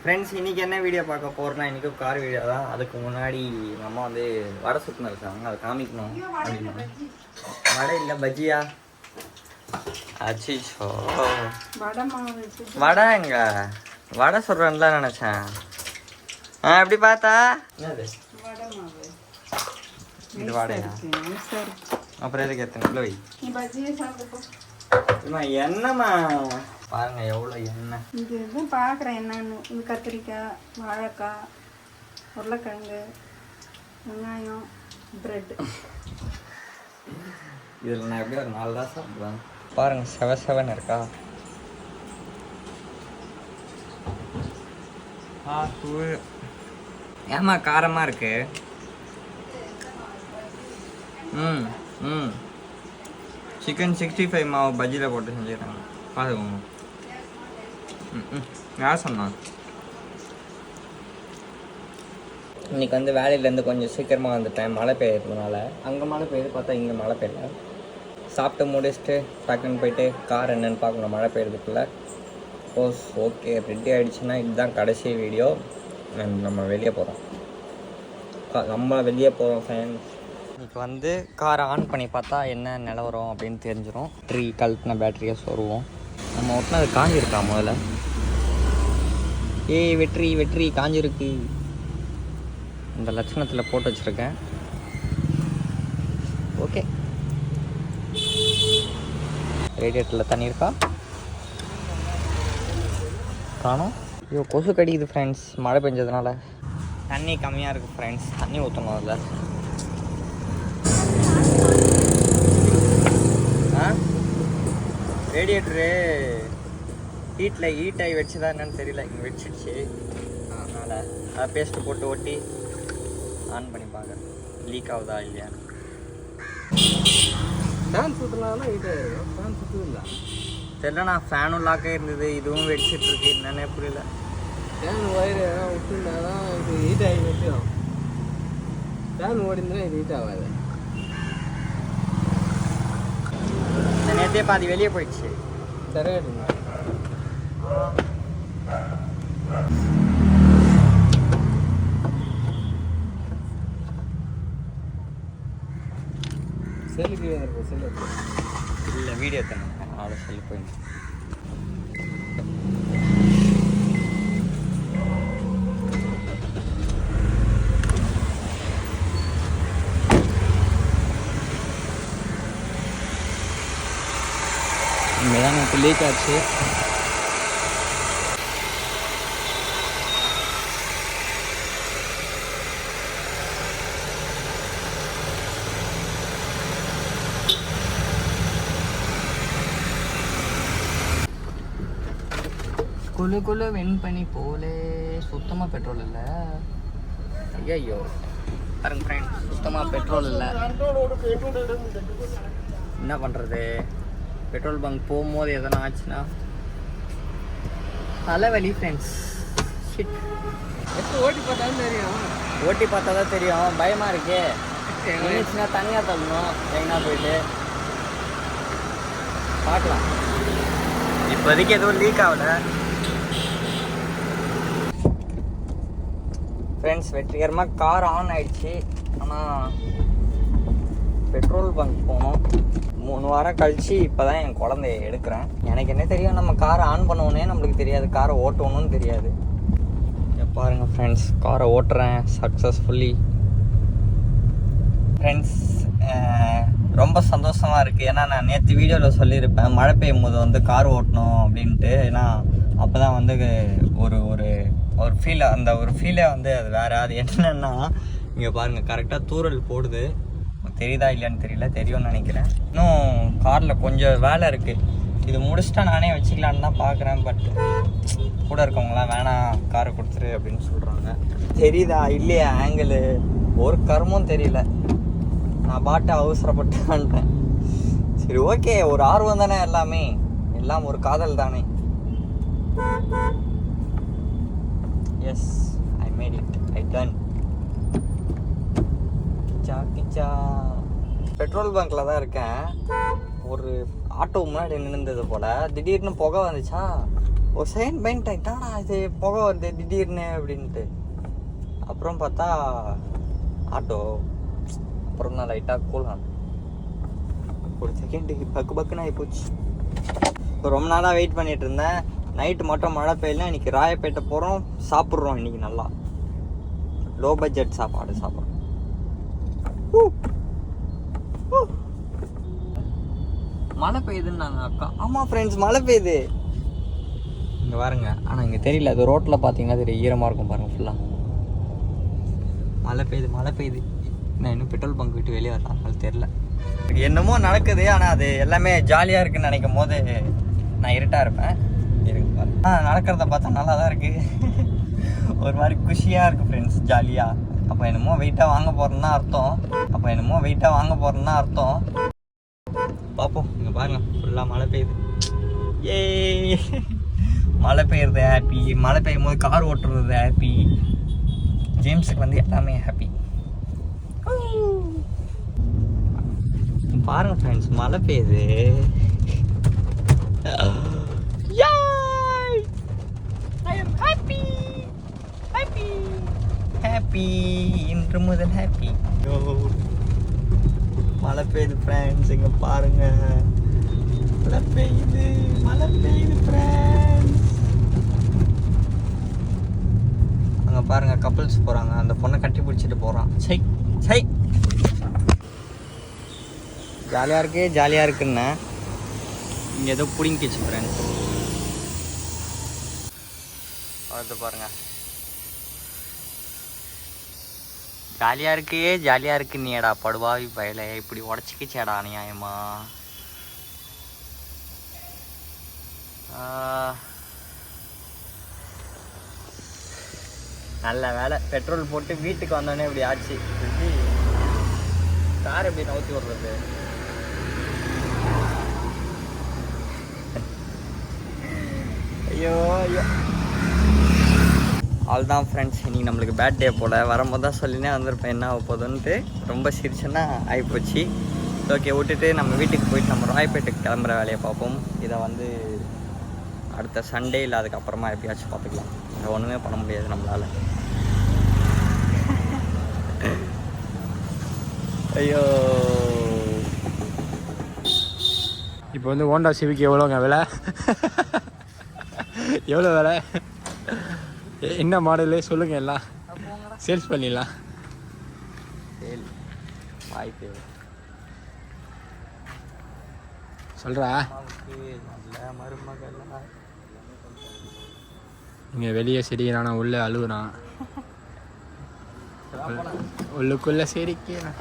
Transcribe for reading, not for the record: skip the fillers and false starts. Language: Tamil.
ஃப்ரெண்ட்ஸ் இன்றைக்கி என்ன வீடியோ பார்க்க போகிறோன்னா இன்றைக்கி கார் வீடியோ தான். அதுக்கு முன்னாடி எங்கள் அம்மா வந்து வடை சுட்டுன்னு இருக்காங்க, அதை காமிக்கணும் அப்படின்னா. வடை இல்லை பஜ்ஜியா? அச்சிச்சோ, வடை எங்க வடை சொல்கிறேன்லாம் நினச்சேன். எப்படி பார்த்தா என்னது இது வடையா? அப்புறம் எதுக்கு எத்தனை வை என்னம்மா பாருங்க எவ்வளோ எண்ணெய். இது பார்க்குறேன் என்னன்னு. இது கத்திரிக்காய், வாழைக்காய், உருளைக்கிழங்கு, வெங்காயம், ப்ரெட். இதில் நான் எப்படி ஒரு 4 தான் சாப்பிடுவேன். பாருங்க செவன் இருக்கா? ஏமா காரமாக இருக்கு? சிக்கன் 65 மாவு பஜ்ஜியில் போட்டு செஞ்சுக்கிறாங்க, பார்த்துக்கோங்க. யார் சொன்னான்? இன்றைக்கி வந்து வேலையிலேருந்து கொஞ்சம் சீக்கிரமாக வந்துட்டேன், மழை பெய்யறதுனால. அங்கே மழை பெய்யுது, பார்த்தா இங்கே மழை பெய்யல. சாப்பிட்டு முடிச்சுட்டு டக்குன்னு போயிட்டு கார் என்னென்னு பார்க்கணும் மழை பெய்யறதுக்குள்ளே. சப்போஸ் ஓகே ரெடி ஆகிடுச்சுன்னா இதுதான் கடைசி வீடியோ. நம்ம வெளியே போகிறோம், ஃப்ரெண்ட்ஸ். இன்றைக்கி வந்து காரை ஆன் பண்ணி பார்த்தா என்ன நிலவரம் அப்படின்னு தெரிஞ்சிடும். பேட்ரி கழட்டின பேட்டரியை சொருவோம். நம்ம ஒட்டினா அது காஞ்சிருக்கா முதல்ல? வெற்றி காஞ்சிருக்கு. இந்த லட்சணத்தில் போட்டு வச்சுருக்கேன். ஓகே, ரேடியேட்டரில் தண்ணி இருக்கா காணும். ஐயோ கொசு கடிக்குது ஃப்ரெண்ட்ஸ், மழை பெஞ்சதுனால. தண்ணி கம்மியாக இருக்குது ஃப்ரெண்ட்ஸ், தண்ணி ஊற்றணும் அதில். ரேடியேட்டரு ஹீட் ஆகி வச்சுதா என்னன்னு தெரியல, இங்கே வச்சிடுச்சு. அதனால் அதை பேஸ்ட்டு போட்டு ஒட்டி ஆன் பண்ணி பார்க்குறேன் லீக் ஆகுதா இல்லையா. ஃபேன் சுற்றுனாலும் ஹீட் ஆகிடும். ஃபேன் சுற்று இல்லை தெரியலண்ணா. ஃபேனும் லாக்காக இருந்தது, இதுவும் வெடிச்சிட்ருக்கு, என்னன்னே புரியல. ஃபேன் ஒயர் விட்டுருந்தா தான் இது ஹீட் ஆகி வச்சிடும். ஃபேன் ஓடிந்தா இது ஹீட் ஆகாது. நேற்றே பாதி வெளியே போயிடுச்சு. தரையாடுங்க செல்லுக்கு இருக்கும். செல்லு இல்லை வீடியோ தானே, அவ்வளோ செல்லு போயிடுச்சு. இங்கேதான் எனக்கு லீக் ஆச்சு. குழு வெண்பனி போல சுத்தமாக பெட்ரோல் இல்லை. ஐயோ பாருங்க ஃப்ரெண்ட், சுத்தமாக பெட்ரோல் இல்லை. என்ன பண்ணுறது? பெட்ரோல் பங்க் போகும்போது எதனா ஆச்சுன்னா தலைவலி ஃப்ரெண்ட்ஸ். ஷிட், எப்போ ஓட்டி பார்த்தாலும் தெரியும். ஓட்டி பார்த்தா தான் தெரியும். பயமாக இருக்கே. இருந்துச்சுன்னா தனியாக தள்ளணும், லைனாக போயிட்டு பார்க்கலாம். இப்போதைக்கு எதுவும் லீக் ஆகலை ஃப்ரெண்ட்ஸ். வெற்றிகரமாக கார் ஆன் ஆயிடுச்சு. ஆனால் பெட்ரோல் பங்க் போகணும். 3 வாரம் கழித்து இப்போ தான் என் குழந்தைய எடுக்கிறேன். எனக்கு என்ன தெரியும், நம்ம காரை ஆன் பண்ணோன்னே நம்மளுக்கு தெரியாது, காரை ஓட்டணும்னு தெரியாது. பாருங்கள் ஃப்ரெண்ட்ஸ், காரை ஓட்டுறேன் சக்ஸஸ்ஃபுல்லி. ஃப்ரெண்ட்ஸ் ரொம்ப சந்தோஷமாக இருக்குது. ஏன்னா நான் நேற்று வீடியோவில் சொல்லியிருப்பேன் மழை பெய்யும் போது வந்து கார் ஓட்டணும் அப்படின்ட்டு. ஏன்னா அப்போ தான் வந்து ஒரு ஒரு ஒரு ஃபீல், அந்த ஒரு ஃபீலே வந்து அது வேறு. அது என்னென்னா இங்கே பாருங்கள், கரெக்டாக தூறல் போடுது. தெரியுதா இல்லையான்னு தெரியல, தெரியும்னு நினைக்கிறேன். இன்னும் காரில் கொஞ்சம் வேலை இருக்குது. இது முடிச்சுட்டா நானே வச்சுக்கலான்னு தான் பார்க்குறேன். பட் கூட இருக்கவங்களாம் வேணாம் காரை கொடுத்துரு அப்படின்னு சொல்கிறாங்க. தெரியுதா இல்லையா ஆங்கிள் ஒரு கர்மம் தெரியல. நான் பாட்டு அவசரப்பட்டு வந்துட்டேன். சரி ஓகே, ஒரு ஆர்வம் தானே எல்லாமே, எல்லாம் ஒரு காதல் தானே. Yes, I made it, I done. Kichcha petrol பங்க்ல தான் இருக்கேன். ஒரு ஆட்டோ முன்னாடி நின்றுது போல். திடீர்னு புகை வந்துச்சா, ஒரு செகண்ட் பயன்ட்டேன், என்னடா இது புகை வருது திடீர்னு அப்படின்ட்டு. அப்புறம் பார்த்தா ஆட்டோ. அப்புறம் தான் லைட்டாக கூலான். ஒரு செகண்டுக்கு பக்குன்னு ஆகி போச்சு. இப்போ ரொம்ப நாளாக வெயிட் பண்ணிட்டு இருந்தேன். நைட்டு மட்டும் மழை பெய்யல. இன்னைக்கு ராயப்பேட்டை போகிறோம், சாப்பிட்றோம். இன்னைக்கு நல்லா லோ பட்ஜெட் சாப்பாடு சாப்பிட்றோம். மழை பெய்யுதுன்னு நாங்கள் அக்கா. ஆமாம் ஃப்ரெண்ட்ஸ், மழை பெய்யுது இங்கே பாருங்க. ஆனால் இங்கே தெரியல, அது ரோட்டில் பார்த்தீங்கன்னா தெரியும், ஈரமாக இருக்கும் பாருங்கள் ஃபுல்லாக. மழை பெய்யுது. நான் இன்னும் பெட்ரோல் பங்க் விட்டு வெளியே வரலாம், அதனால தெரில. என்னமோ நடக்குது, ஆனால் அது எல்லாமே ஜாலியாக இருக்குன்னு நினைக்கும் போது நான் இருட்டாக இருப்பேன். இருங்க நடக்கிறத பார்த்தா நல்லா தான் இருக்குது. ஒரு மாதிரி குஷியாக இருக்குது ஃப்ரெண்ட்ஸ், ஜாலியாக. அப்போ என்னமோ வெயிட்டாக வாங்க போகிறேன்னா அர்த்தம். பார்ப்போம். இங்கே பாருங்கள், ஃபுல்லாக மழை பெய்யுது. ஏ மழை பெய்யுறது ஹாப்பி. மழை பெய்யும் போது கார் ஓட்டுறது ஹாப்பி. ஜேம்ஸுக்கு வந்து எல்லாமே ஹாப்பி. பாருங்க ஃப்ரெண்ட்ஸ், மழை பெய்யுது. ஹாப்பி இன்று முதல் ஹாப்பி. மழை பெய்யுது ஃப்ரெண்ட்ஸ், இங்கே பாருங்க. மழை பெய்யுது ஃப்ரெண்ட்ஸ். அங்கே பாருங்க, கப்பிள்ஸ் போகிறாங்க. அந்த பொண்ணை கட்டி பிடிச்சிட்டு போகிறான். சை ஜாலியாக இருக்குன்னு இங்கே ஏதோ பிடிங்கிச்சு ஃப்ரெண்ட்ஸ். அது பாருங்க, ஜாலியாக இருக்கு நீடா படுவாவி பயல. இப்படி உடச்சிக்கிச்சேடா அநியாயமா. நல்ல வேலை, பெட்ரோல் போட்டு வீட்டுக்கு வந்தோடனே இப்படி ஆச்சு. கார் எப்படி நவுத்தி விடுறது? ஐயோ அவ்வளோதான் ஃப்ரெண்ட்ஸ். இன்றைக்கி நம்மளுக்கு பேர்த்டே போல். வரும்போது தான் சொல்லினே வந்திருப்பேன் என்ன ஆக போதுன்ட்டு. ரொம்ப சிரிச்சுன்னா ஆகிப்போச்சு. ஓகே, விட்டுட்டு நம்ம வீட்டுக்கு போயிட்டு நம்ம ராயப்பேட்டுக்கு கிளம்புற வேலையை பார்ப்போம். இதை வந்து அடுத்த சண்டே இல்லை அதுக்கப்புறமா எப்படியாச்சும் பார்த்துக்கலாம். அதை ஒன்றுமே பண்ண முடியாது நம்மளால். ஐயோ, இப்போ வந்து ஹோண்டா சிவிக்கு எவ்வளோங்க விலை? எவ்வளோ விலை? என்ன மாடலு சொல்லுங்க, எல்லாம் சேல்ஸ் பண்ணிடலாம். வாய்ப்பு சொல்கிறா. இங்கே வெளியே சிரிக்கிறான், உள்ளே அழுகுறான். உள்ளுக்குள்ளே சிரிக்கிறான்.